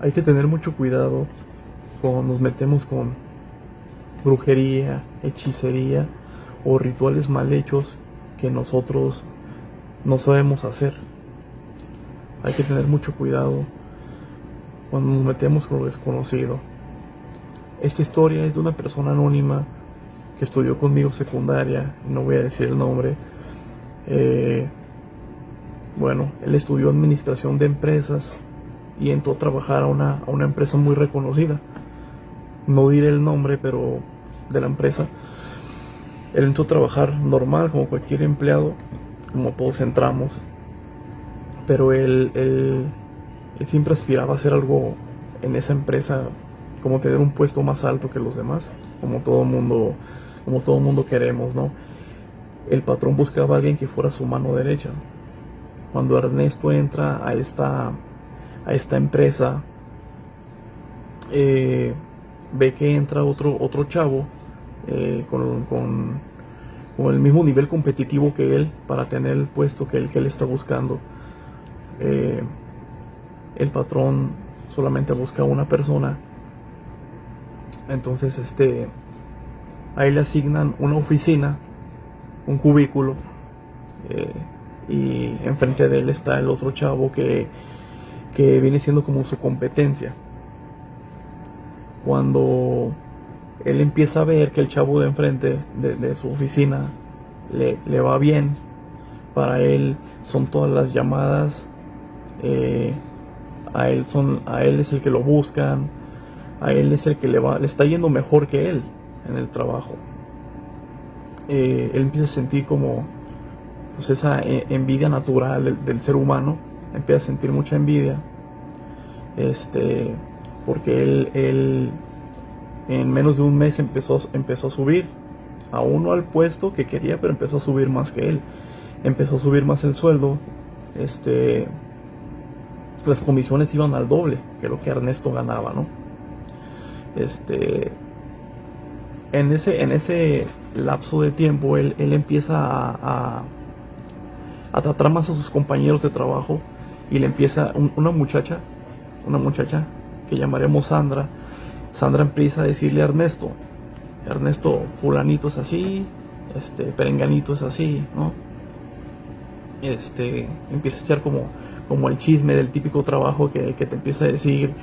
Hay que tener mucho cuidado cuando nos metemos con brujería, hechicería o rituales mal hechos que nosotros no sabemos hacer. Hay que tener mucho cuidado cuando nos metemos con lo desconocido. Esta historia es de una persona anónima que estudió conmigo secundaria, no voy a decir el nombre. Bueno, él estudió administración de empresas y entró a trabajar a una empresa muy reconocida. No diré el nombre, pero de la empresa. Él entró a trabajar normal, como cualquier empleado, como todos entramos. Pero él siempre aspiraba a hacer algo en esa empresa, como tener un puesto más alto que los demás, como todo mundo queremos, ¿no? El patrón buscaba a alguien que fuera su mano derecha. Cuando Ernesto entra a esta empresa, ve que entra otro chavo con el mismo nivel competitivo que él para tener el puesto que él está buscando. El patrón solamente busca a una persona. Entonces a él le asignan una oficina, un cubículo, y enfrente de él está el otro chavo que viene siendo como su competencia. Cuando él empieza a ver que el chavo de enfrente de su oficina le va bien, para él son todas las llamadas, a él es el que lo buscan, a él es el que le está yendo mejor que él en el trabajo. Él empieza a sentir como pues esa envidia natural del ser humano, empieza a sentir mucha envidia, porque él en menos de un mes empezó a subir, aún no al puesto que quería, pero empezó a subir más que él, empezó a subir más el sueldo, las comisiones iban al doble que lo que Ernesto ganaba, ¿no? En ese lapso de tiempo él empieza a tratar más a sus compañeros de trabajo, y le empieza una muchacha que llamaremos Sandra empieza a decirle a Ernesto, fulanito es así, perenganito es así, ¿no? Empieza a echar como el chisme del típico trabajo que te empieza a decir,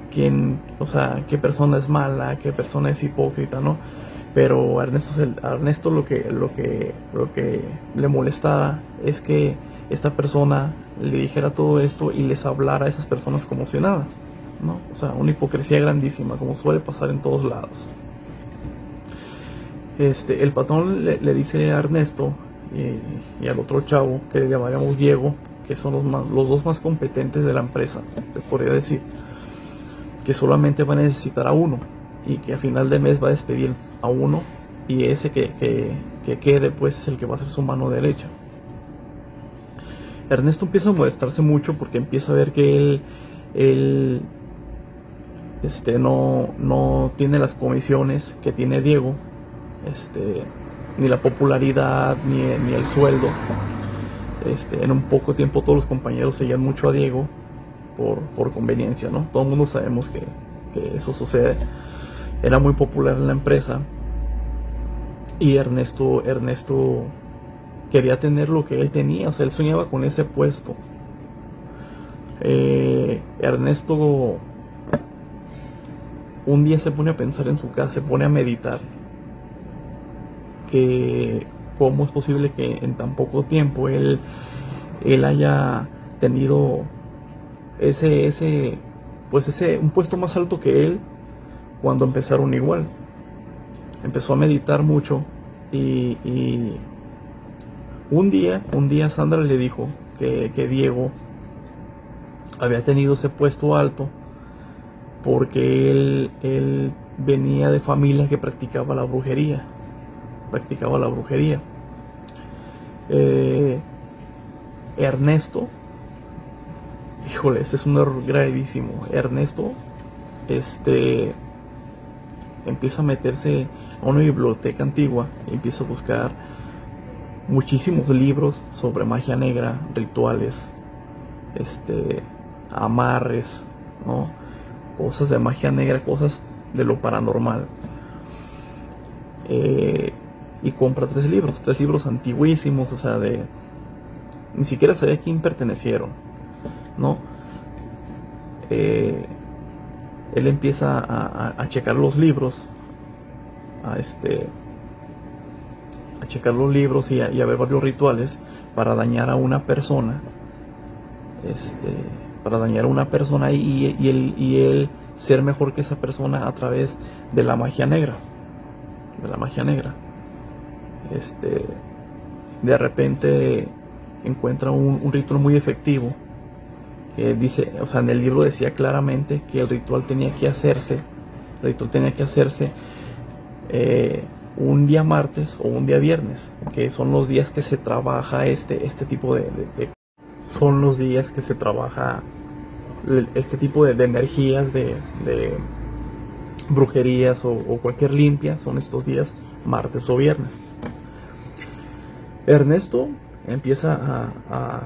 qué persona es mala, qué persona es hipócrita, ¿no? Pero a Ernesto lo que le molestaba es que esta persona le dijera todo esto y les hablara a esas personas como si nada, ¿no? O sea, una hipocresía grandísima, como suele pasar en todos lados. El patrón le dice a Ernesto y al otro chavo, que le llamaríamos Diego, que son los dos más competentes de la empresa, se podría decir, que solamente va a necesitar a uno, y que a final de mes va a despedir a uno, y ese que quede pues es el que va a ser su mano derecha. Ernesto empieza a molestarse mucho porque empieza a ver que él no tiene las comisiones que tiene Diego, ni la popularidad ni el sueldo. En un poco tiempo todos los compañeros seguían mucho a Diego por conveniencia, ¿no? Todo el mundo sabemos que eso sucede. Era muy popular en la empresa, y Ernesto quería tener lo que él tenía, o sea, él soñaba con ese puesto. Ernesto un día se pone a pensar en su casa, se pone a meditar que cómo es posible que en tan poco tiempo él haya tenido un puesto más alto que él cuando empezaron igual. Empezó a meditar mucho y un día Sandra le dijo que Diego había tenido ese puesto alto porque él venía de familia que practicaba la brujería. Ernesto, híjole, ese es un error gravísimo. Ernesto empieza a meterse a una biblioteca antigua y empieza a buscar muchísimos libros sobre magia negra, rituales, amarres, ¿no? Cosas de magia negra, cosas de lo paranormal. Y compra 3 libros antiguísimos, o sea, ni siquiera sabía a quién pertenecieron, ¿no? Él empieza a checar los libros, a checar los libros y a ver varios rituales para dañar a una persona, y él ser mejor que esa persona a través de la magia negra, de repente encuentra un ritual muy efectivo que dice, o sea, en el libro decía claramente que el ritual tenía que hacerse un día martes o un día viernes, que son los días que se trabaja este tipo son los días que se trabaja este tipo de energías, de brujerías o cualquier limpia, son estos días martes o viernes. Ernesto empieza a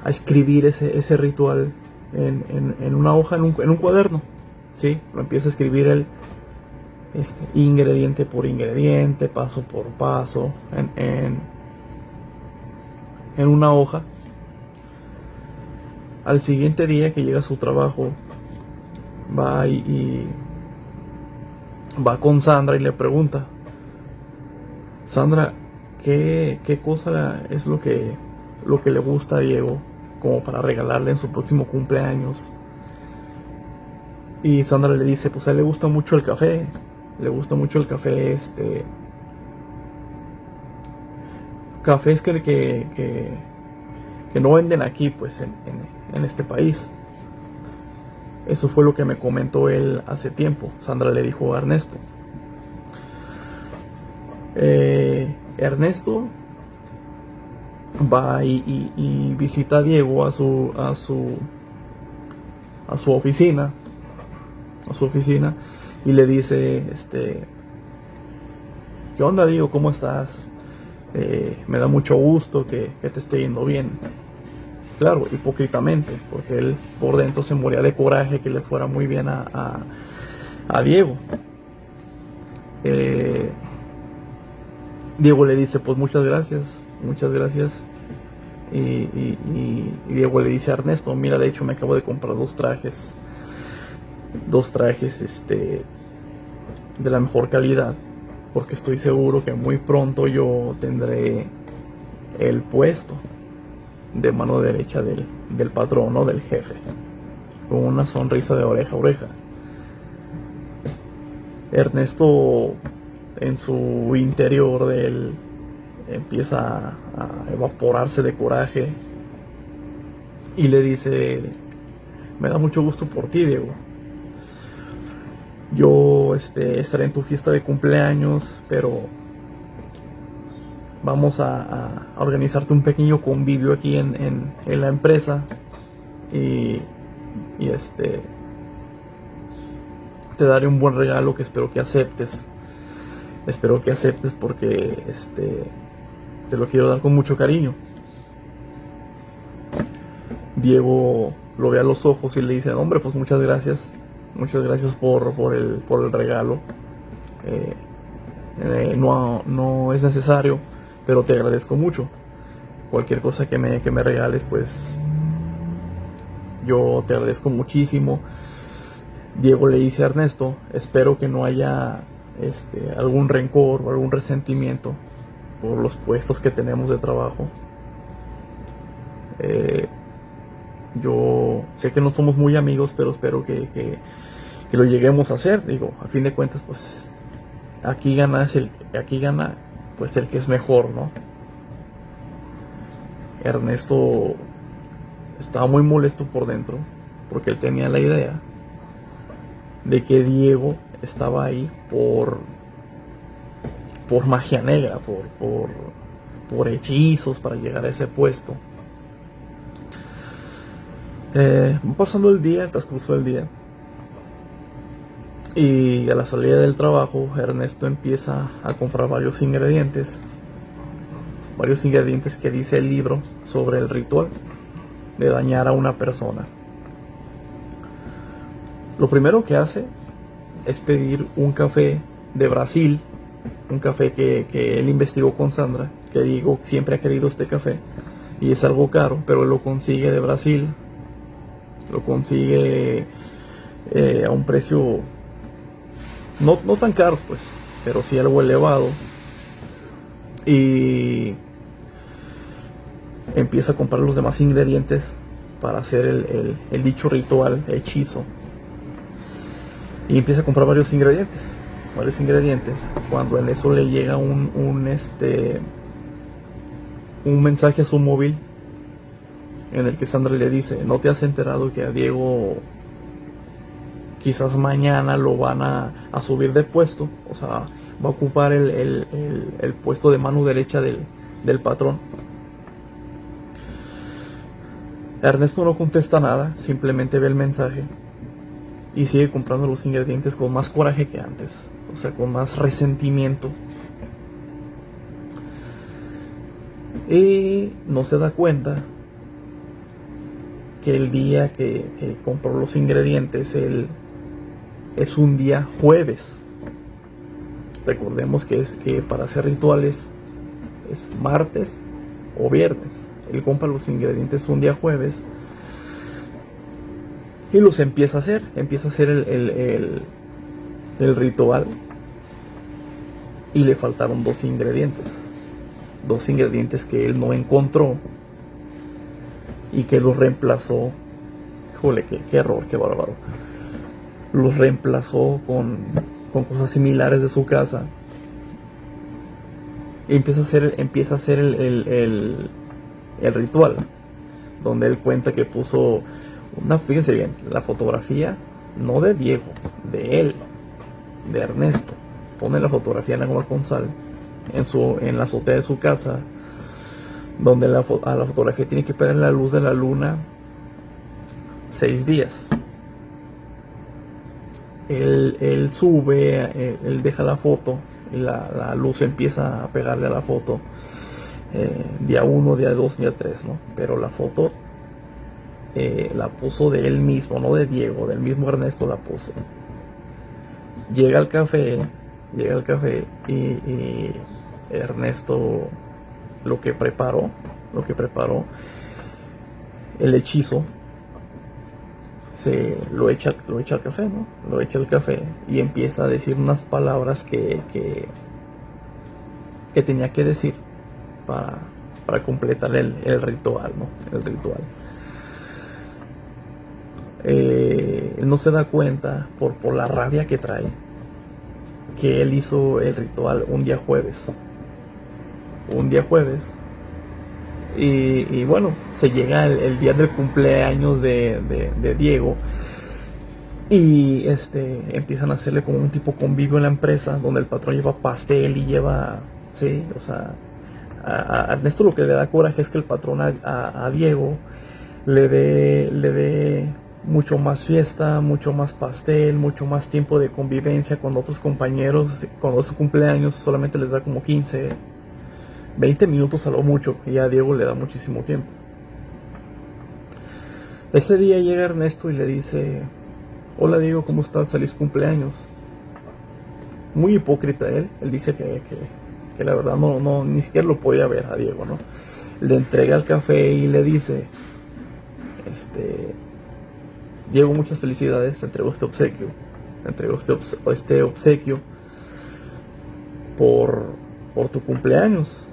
escribir ese ritual en una hoja, en un cuaderno, ¿sí? Lo empieza a escribir él, ingrediente por ingrediente, paso por paso, en una hoja. Al siguiente día que llega a su trabajo, va va con Sandra y le pregunta: Sandra, ¿qué cosa es lo que le gusta a Diego como para regalarle en su próximo cumpleaños? Y Sandra le dice, pues a él le gusta mucho el café, cafés que no venden aquí, pues en este país. Eso fue lo que me comentó él hace tiempo. Sandra le dijo a Ernesto. Ernesto va y visita a Diego a su oficina, y le dice, ¿qué onda, Diego? ¿Cómo estás? Me da mucho gusto que te esté yendo bien. Claro, hipócritamente, porque él por dentro se moría de coraje que le fuera muy bien a Diego. Diego le dice, pues muchas gracias. Y Diego le dice a Ernesto, mira, de hecho me acabo de comprar dos trajes de la mejor calidad, porque estoy seguro que muy pronto yo tendré el puesto de mano derecha del patrón, ¿no? Del jefe, con una sonrisa de oreja a oreja. Ernesto, en su interior de él, empieza a evaporarse de coraje y le dice, me da mucho gusto por ti, Diego. Yo estaré en tu fiesta de cumpleaños, pero vamos a organizarte un pequeño convivio aquí en la empresa y te daré un buen regalo que espero que aceptes. Porque te lo quiero dar con mucho cariño. Diego lo ve a los ojos y le dice, hombre, pues muchas gracias por el regalo. No es necesario, pero te agradezco mucho. Cualquier cosa que me regales, pues yo te agradezco muchísimo. Diego le dice a Ernesto, espero que no haya algún rencor o algún resentimiento por los puestos que tenemos de trabajo. Yo sé que no somos muy amigos, pero espero que lo lleguemos a hacer. Digo, a fin de cuentas, pues aquí gana pues el que es mejor, ¿no? Ernesto estaba muy molesto por dentro, porque él tenía la idea de que Diego estaba ahí por magia negra, por hechizos para llegar a ese puesto. Pasando el transcurso del día, y a la salida del trabajo, Ernesto empieza a comprar varios ingredientes que dice el libro sobre el ritual de dañar a una persona. Lo primero que hace es pedir un café de Brasil, un café que él investigó con Sandra, que Diego siempre ha querido este café, y es algo caro, pero él lo consigue de Brasil, lo consigue a un precio no tan caro, pues, pero sí algo elevado, y empieza a comprar los demás ingredientes para hacer el dicho ritual, hechizo, y empieza a comprar varios ingredientes, cuando en eso le llega un mensaje a su móvil en el que Sandra le dice: ¿no te has enterado que a Diego quizás mañana lo van a subir de puesto? O sea, va a ocupar el puesto de mano derecha del patrón. Ernesto no contesta nada, simplemente ve el mensaje y sigue comprando los ingredientes con más coraje que antes, o sea, con más resentimiento. Y no se da cuenta que el día que compró los ingredientes es un día jueves. Recordemos que para hacer rituales es martes o viernes. Él compra los ingredientes un día jueves y los empieza a hacer. Empieza a hacer el ritual, y le faltaron dos ingredientes que él no encontró y que los reemplazó. Híjole, qué error, qué bárbaro. Los reemplazó con cosas similares de su casa. Y empieza a hacer el ritual, donde él cuenta que puso fíjense bien, la fotografía no de Diego, de él, de Ernesto. Pone la fotografía en agua con sal en la azotea de su casa, donde a la fotografía tiene que pegar la luz de la luna 6 días. Él sube, él deja la foto y la luz empieza a pegarle a la foto día 1, día 2, día 3, ¿no? Pero la foto la puso de él mismo, no de Diego, del mismo Ernesto la puso. Llega al café y Ernesto lo que preparó, el hechizo, lo echa al café, ¿no? Lo echa al café y empieza a decir unas palabras que tenía que decir para completar el ritual, ¿no? El ritual. Él no se da cuenta por la rabia que trae, que él hizo el ritual un día jueves, y bueno, se llega el día del cumpleaños de Diego, y empiezan a hacerle como un tipo convivio en la empresa, donde el patrón lleva pastel y lleva, sí, o sea, a Ernesto lo que le da coraje es que el patrón a Diego le dé mucho más fiesta, mucho más pastel, mucho más tiempo de convivencia con otros compañeros. Cuando es su cumpleaños solamente les da como 15, 20 minutos a lo mucho, y a Diego le da muchísimo tiempo. Ese día llega Ernesto y le dice: hola Diego, ¿cómo estás? Feliz cumpleaños. Muy hipócrita él dice que la verdad no ni siquiera lo podía ver a Diego, ¿no? Le entrega el café y le dice: Diego, muchas felicidades, te entrego este obsequio por tu cumpleaños.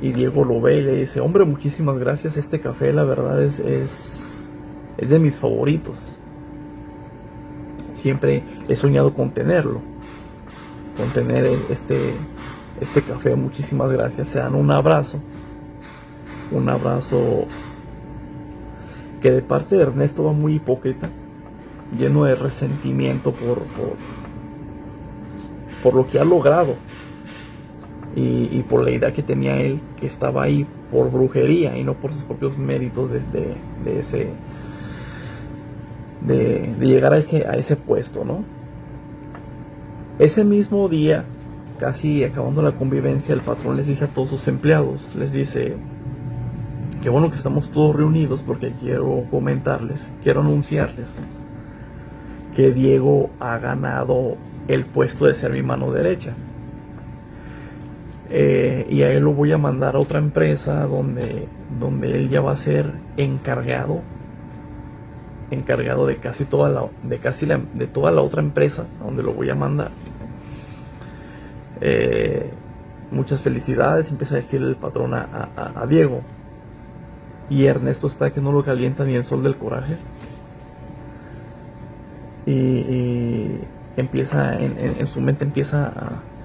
Y Diego lo ve y le dice: hombre, muchísimas gracias, este café la verdad es de mis favoritos. Siempre he soñado con tener este café, muchísimas gracias. Se dan un abrazo que de parte de Ernesto va muy hipócrita, lleno de resentimiento por lo que ha logrado, y por la idea que tenía él, que estaba ahí por brujería y no por sus propios méritos de llegar a ese puesto, ¿no? Ese mismo día, casi acabando la convivencia, el patrón les dice a todos sus empleados, les dice: qué bueno que estamos todos reunidos, porque quiero anunciarles que Diego ha ganado el puesto de ser mi mano derecha. Y a él lo voy a mandar a otra empresa donde él ya va a ser encargado de casi toda la otra empresa a donde lo voy a mandar. Muchas felicidades, empieza a decirle el patrón a Diego. Y Ernesto está que no lo calienta ni el sol del coraje. Y empieza en su mente empieza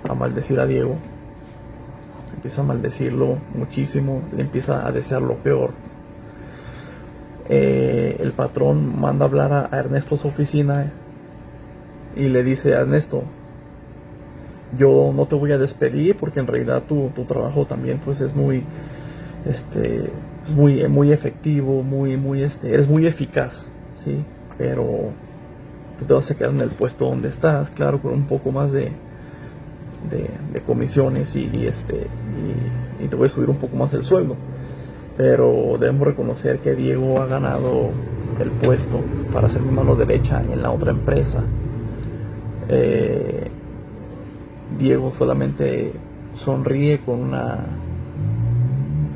a maldecir a Diego. Empieza a maldecirlo muchísimo, le empieza a desear lo peor. El patrón manda a hablar a Ernesto a su oficina y le dice: Ernesto, yo no te voy a despedir porque en realidad tu trabajo también pues es muy muy efectivo, eres muy eficaz, ¿sí? Pero tú te vas a quedar en el puesto donde estás, claro, con un poco más de comisiones y te voy a subir un poco más el sueldo, pero debemos reconocer que Diego ha ganado el puesto para ser mi mano derecha en la otra empresa. Diego solamente sonríe con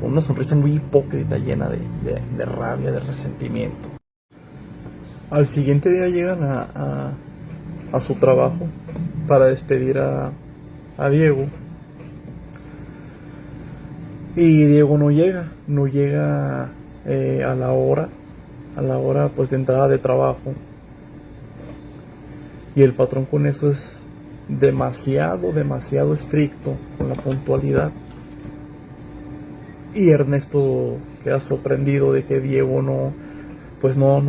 una sonrisa muy hipócrita, llena de rabia, de resentimiento. Al siguiente día llegan a su trabajo para despedir a Diego. Y Diego no llega a la hora pues de entrada de trabajo. Y el patrón con eso es demasiado estricto con la puntualidad. Y Ernesto queda sorprendido de que Diego no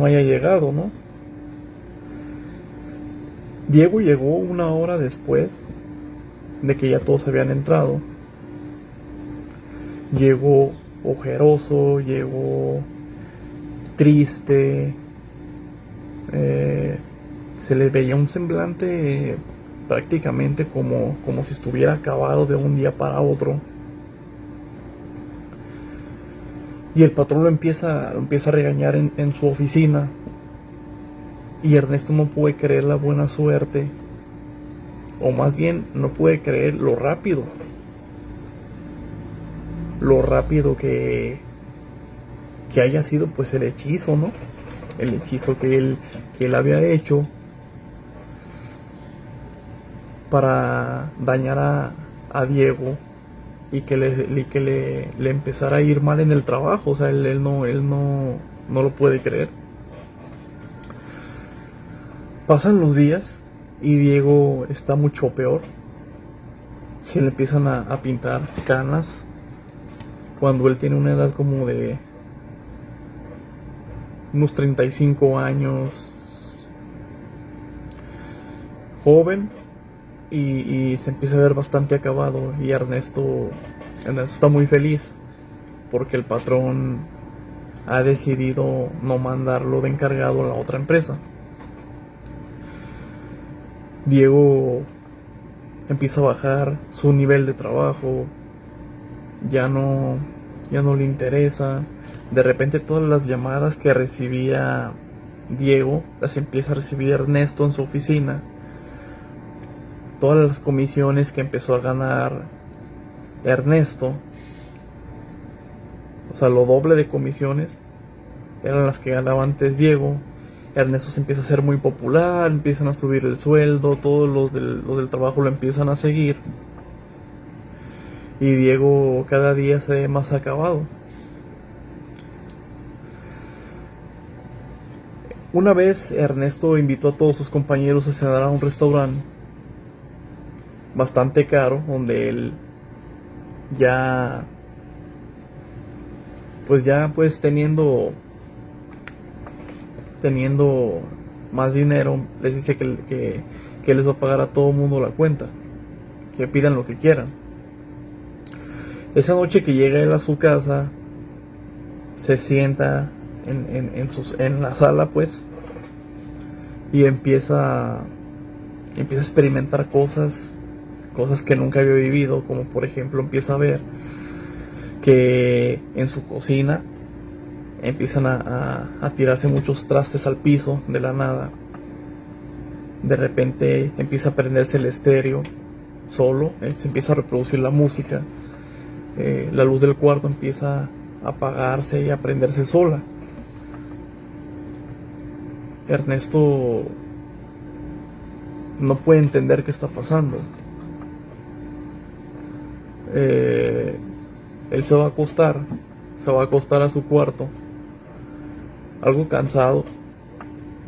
haya llegado, ¿no? Diego llegó una hora después de que ya todos habían entrado. Llegó ojeroso, llegó triste, se le veía un semblante prácticamente como si estuviera acabado de un día para otro. Y el patrón lo empieza a regañar en su oficina. Y Ernesto no puede creer la buena suerte, o más bien no puede creer lo rápido que haya sido pues el hechizo, ¿no? El hechizo que él había hecho para dañar a Diego y que le empezara a ir mal en el trabajo. O sea, él no lo puede creer. Pasan los días y Diego está mucho peor. Se le empiezan a pintar canas cuando él tiene una edad como de unos 35 años, joven, y se empieza a ver bastante acabado. Y Ernesto está muy feliz porque el patrón ha decidido no mandarlo de encargado a la otra empresa. Diego empieza a bajar su nivel de trabajo, ya no le interesa. De repente todas las llamadas que recibía Diego las empieza a recibir Ernesto en su oficina. Todas las comisiones que empezó a ganar Ernesto, o sea, lo doble de comisiones, eran las que ganaba antes Diego. Ernesto se empieza a hacer muy popular, empiezan a subir el sueldo, todos los del trabajo lo empiezan a seguir. Y Diego cada día se ve más acabado. Una vez Ernesto invitó a todos sus compañeros a cenar a un restaurante bastante caro, donde él ya teniendo más dinero, les dice que les va a pagar a todo mundo la cuenta, que pidan lo que quieran. Esa noche que llega él a su casa, se sienta en la sala, pues, y empieza a experimentar cosas que nunca había vivido, como por ejemplo empieza a ver que en su cocina empiezan a tirarse muchos trastes al piso de la nada. De repente empieza a prenderse el estéreo solo, se empieza a reproducir la música, la luz del cuarto empieza a apagarse y a prenderse sola. Ernesto no puede entender qué está pasando. Él se va a acostar a su cuarto, algo cansado.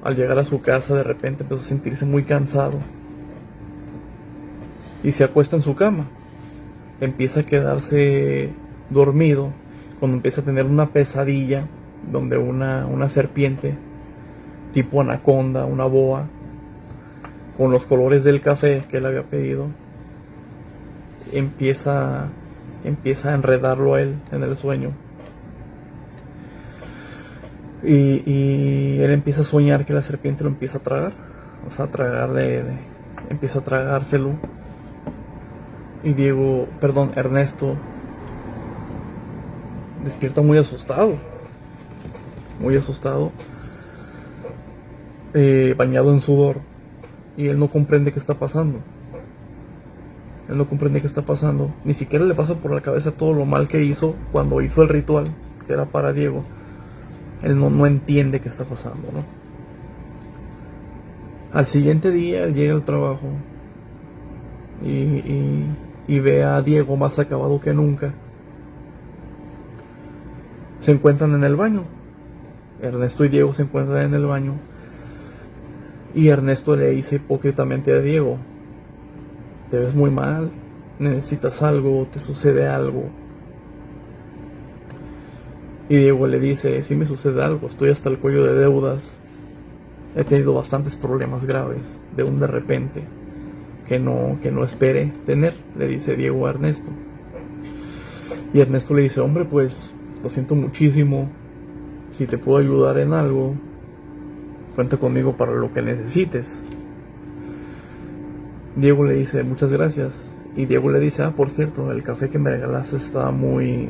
Al llegar a su casa, de repente empieza a sentirse muy cansado y se acuesta en su cama. Empieza a quedarse dormido cuando empieza a tener una pesadilla donde una serpiente tipo anaconda, una boa, con los colores del café que él había pedido, empieza a enredarlo a él en el sueño. Y él empieza a soñar que la serpiente lo empieza a tragar, o sea, empieza a tragárselo. Y Ernesto despierta muy asustado, bañado en sudor, y él no comprende qué está pasando. Ni siquiera le pasa por la cabeza todo lo mal que hizo cuando hizo el ritual, que era para Diego. Él no entiende qué está pasando, ¿no? Al siguiente día él llega al trabajo y ve a Diego más acabado que nunca. Se encuentran en el baño. Ernesto y Diego se encuentran en el baño. Y Ernesto le dice hipócritamente a Diego: te ves muy mal, necesitas algo, te sucede algo. Y Diego le dice: sí me sucede algo, estoy hasta el cuello de deudas, he tenido bastantes problemas graves, de un de repente, que no espere tener, le dice Diego a Ernesto. Y Ernesto le dice: hombre, pues lo siento muchísimo, si te puedo ayudar en algo, cuenta conmigo para lo que necesites. Diego le dice: muchas gracias. Y Diego le dice: por cierto, el café que me regalaste está muy,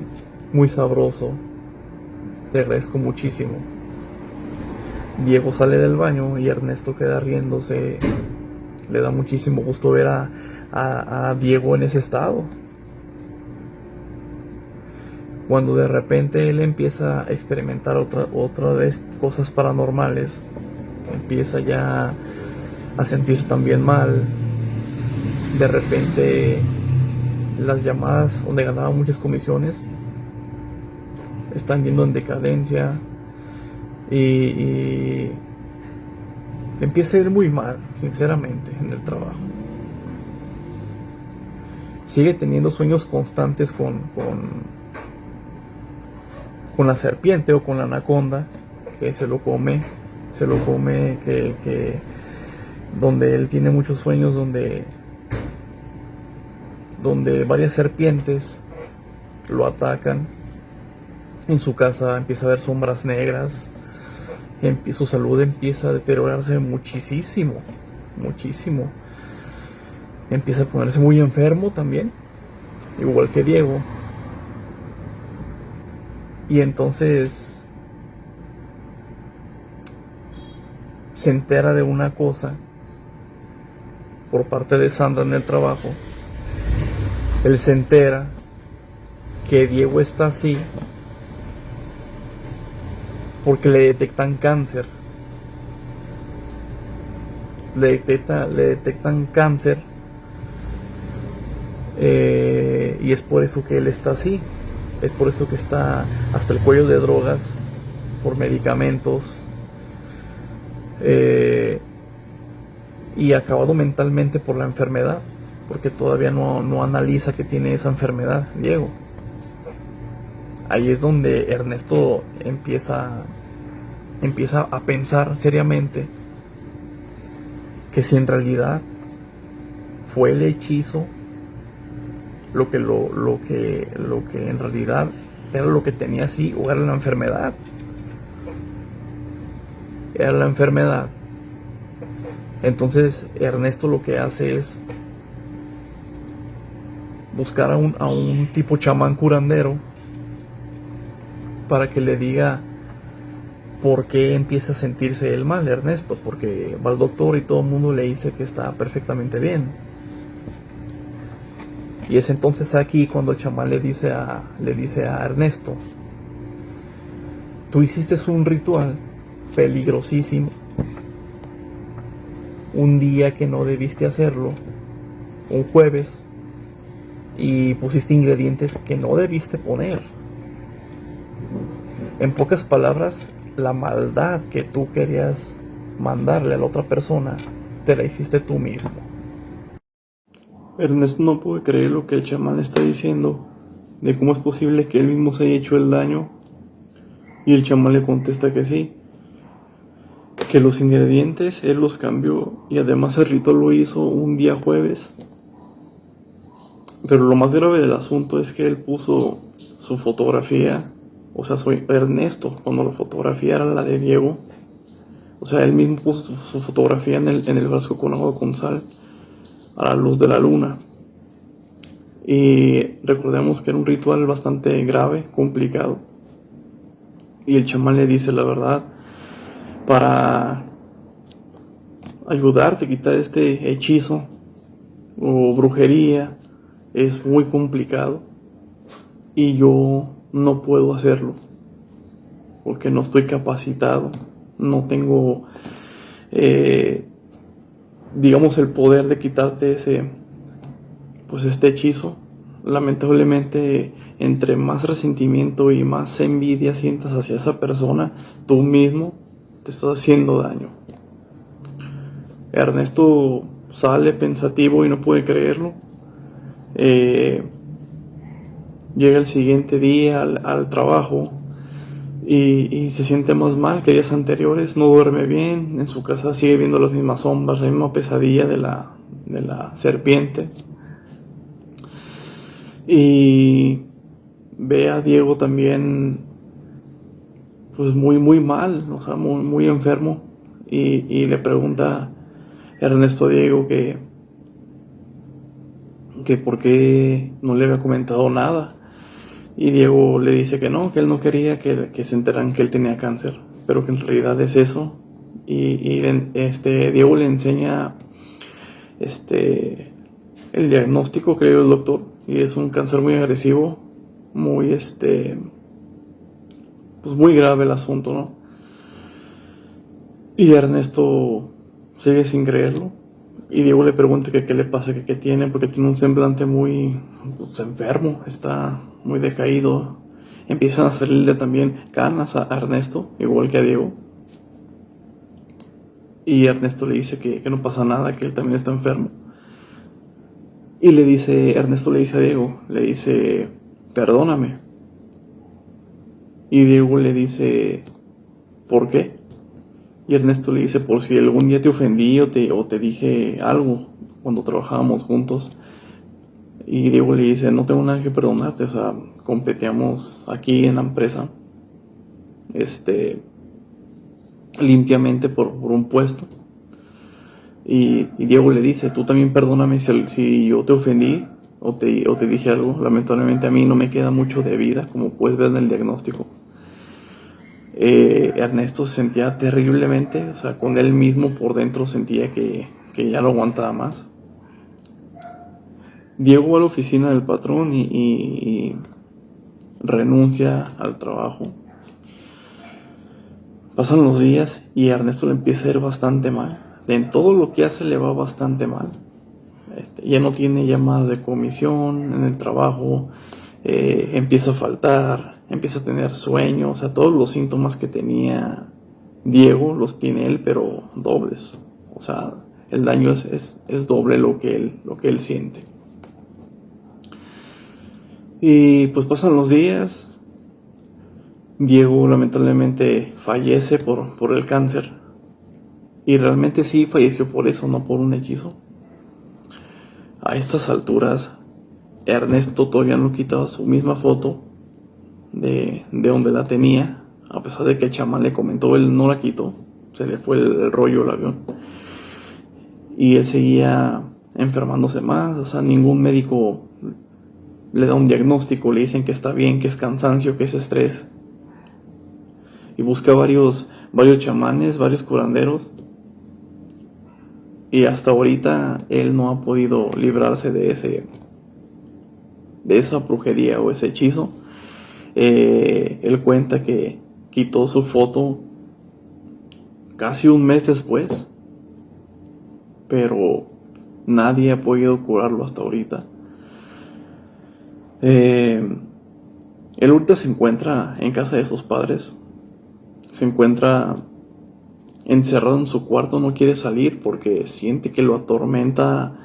muy sabroso, te agradezco muchísimo. Diego sale del baño y Ernesto queda riéndose. Le da muchísimo gusto ver a Diego en ese estado. Cuando de repente él empieza a experimentar otra vez cosas paranormales, empieza ya a sentirse también mal. De repente las llamadas donde ganaba muchas comisiones están yendo en decadencia y empieza a ir muy mal, sinceramente, en el trabajo. Sigue teniendo sueños constantes con la serpiente o con la anaconda, que se lo come, que donde él tiene muchos sueños donde varias serpientes lo atacan. En su casa empieza a ver sombras negras, su salud empieza a deteriorarse muchísimo. Empieza a ponerse muy enfermo también, igual que Diego. Y entonces se entera de una cosa por parte de Sandra en el trabajo. Él se entera que Diego está así porque le detectan cáncer. Le detectan cáncer, y es por eso que él está así. Es por eso que está hasta el cuello de drogas, por medicamentos, y acabado mentalmente por la enfermedad, porque todavía no analiza que tiene esa enfermedad, Diego. Ahí es donde Ernesto empieza a pensar seriamente que si en realidad fue el hechizo lo que en realidad era lo que tenía así, o era la enfermedad. Era la enfermedad. Entonces Ernesto lo que hace es buscar a un tipo chamán curandero para que le diga ¿por qué empieza a sentirse él mal, Ernesto? Porque va al doctor y todo el mundo le dice que está perfectamente bien. Y es entonces aquí cuando el chamán le dice a Ernesto: tú hiciste un ritual peligrosísimo un día que no debiste hacerlo, un jueves, y pusiste ingredientes que no debiste poner. En pocas palabras, la maldad que tú querías mandarle a la otra persona, te la hiciste tú mismo. Ernesto no puede creer lo que el chamán le está diciendo, de cómo es posible que él mismo se haya hecho el daño, y el chamán le contesta que sí, que los ingredientes él los cambió, y además el ritual lo hizo un día jueves. Pero lo más grave del asunto es que él puso su fotografía, o sea, soy Ernesto, cuando la fotografía era la de Diego, o sea, él mismo puso su fotografía en el vaso con agua con sal, a la luz de la luna. Y recordemos que era un ritual bastante grave, complicado. Y el chamán le dice: la verdad, para ayudarte a quitar este hechizo o brujería es muy complicado, y yo no puedo hacerlo porque no estoy capacitado, no tengo digamos el poder de quitarte este hechizo. Lamentablemente, entre más resentimiento y más envidia sientas hacia esa persona, tú mismo te estás haciendo daño. Ernesto sale pensativo y no puede creerlo. Llega el siguiente día al trabajo y se siente más mal que días anteriores, no duerme bien, en su casa sigue viendo las mismas sombras, la misma pesadilla de la serpiente. Y ve a Diego también pues muy mal, o sea, muy enfermo, y le pregunta Ernesto a Diego que por qué no le había comentado nada. Y Diego le dice que no, que él no quería que se enteraran que él tenía cáncer, pero que en realidad es eso. Y Diego le enseña el diagnóstico que le dio el doctor, y es un cáncer muy agresivo, muy pues muy grave el asunto, ¿no? Y Ernesto sigue sin creerlo, y Diego le pregunta que qué le pasa, que qué tiene, porque tiene un semblante muy enfermo, está muy decaído. Empiezan a salirle también canas a Ernesto, igual que a Diego. Y Ernesto le dice que no pasa nada, que él también está enfermo. Y Ernesto le dice a Diego, le dice: perdóname. Y Diego le dice: ¿por qué? Y Ernesto le dice: por si algún día te ofendí o te dije algo cuando trabajábamos juntos. Y Diego le dice: no tengo nada que perdonarte, o sea, competíamos aquí en la empresa limpiamente por un puesto. Y Diego le dice: tú también perdóname si yo te ofendí o te dije algo. Lamentablemente a mí no me queda mucho de vida, como puedes ver en el diagnóstico. Ernesto se sentía terriblemente, o sea, con él mismo por dentro sentía que ya no aguantaba más. Diego va a la oficina del patrón y renuncia al trabajo. Pasan los días y a Ernesto le empieza a ir bastante mal. En todo lo que hace le va bastante mal. Ya no tiene llamadas de comisión en el trabajo, empieza a faltar, empieza a tener sueño, o sea, todos los síntomas que tenía Diego los tiene él, pero dobles. O sea, el daño es doble lo que él siente. Y pues pasan los días. Diego lamentablemente fallece por el cáncer. Y realmente sí falleció por eso, no por un hechizo. A estas alturas, Ernesto todavía no quitaba su misma foto de donde la tenía. A pesar de que el chamán le comentó, él no la quitó. Se le fue el rollo al avión. Y él seguía enfermándose más. O sea, ningún médico le da un diagnóstico, le dicen que está bien, que es cansancio, que es estrés. Y busca varios varios chamanes, varios curanderos, y hasta ahorita él no ha podido librarse de esa brujería o ese hechizo. Él cuenta que quitó su foto casi un mes después, pero nadie ha podido curarlo hasta ahorita. Él ahorita se encuentra en casa de sus padres, se encuentra encerrado en su cuarto, no quiere salir porque siente que lo atormenta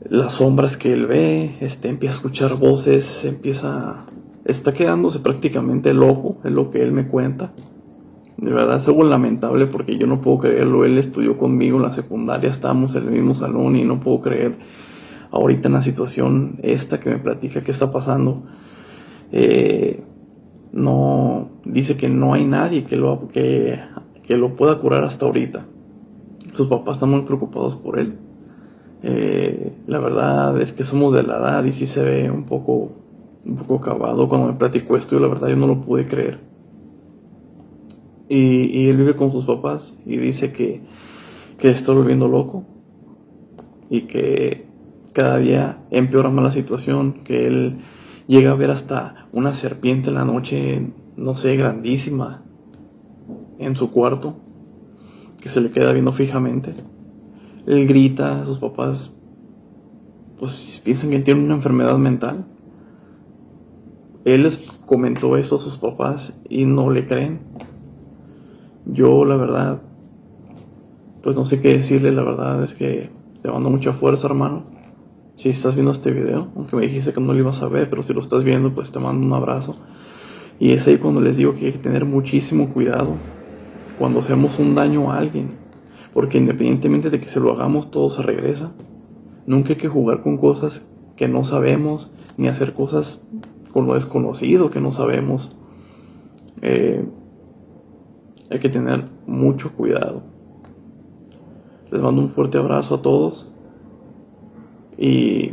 las sombras que él ve, empieza a escuchar voces, está quedándose prácticamente loco, es lo que él me cuenta. De verdad es algo lamentable porque yo no puedo creerlo. Él estudió conmigo en la secundaria, estábamos en el mismo salón y no puedo creer ahorita en la situación esta que me platica que está pasando. No, dice que no hay nadie que lo pueda curar hasta ahorita. Sus papás están muy preocupados por él. La verdad es que somos de la edad y sí se ve un poco acabado. Cuando me platicó esto, la verdad yo no lo pude creer. Y él vive con sus papás y dice que está volviendo loco y que cada día empeora más la situación, que él llega a ver hasta una serpiente en la noche, no sé, grandísima, en su cuarto, que se le queda viendo fijamente. Él grita, sus papás pues piensan que tiene una enfermedad mental. Él les comentó eso a sus papás y no le creen. Yo la verdad pues no sé qué decirle. La verdad es que te mando mucha fuerza, hermano, si estás viendo este video, aunque me dijiste que no lo ibas a ver, pero si lo estás viendo pues te mando un abrazo. Y es ahí cuando les digo que hay que tener muchísimo cuidado cuando hacemos un daño a alguien, porque independientemente de que se lo hagamos, todo se regresa. Nunca hay que jugar con cosas que no sabemos, ni hacer cosas con lo desconocido que no sabemos. Hay que tener mucho cuidado. Les mando un fuerte abrazo a todos y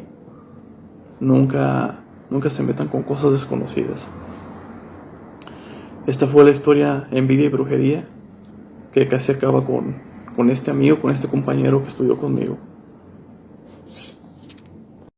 nunca se metan con cosas desconocidas. Esta fue la historia Envidia y Brujería, que casi acaba con este amigo, con este compañero que estudió conmigo.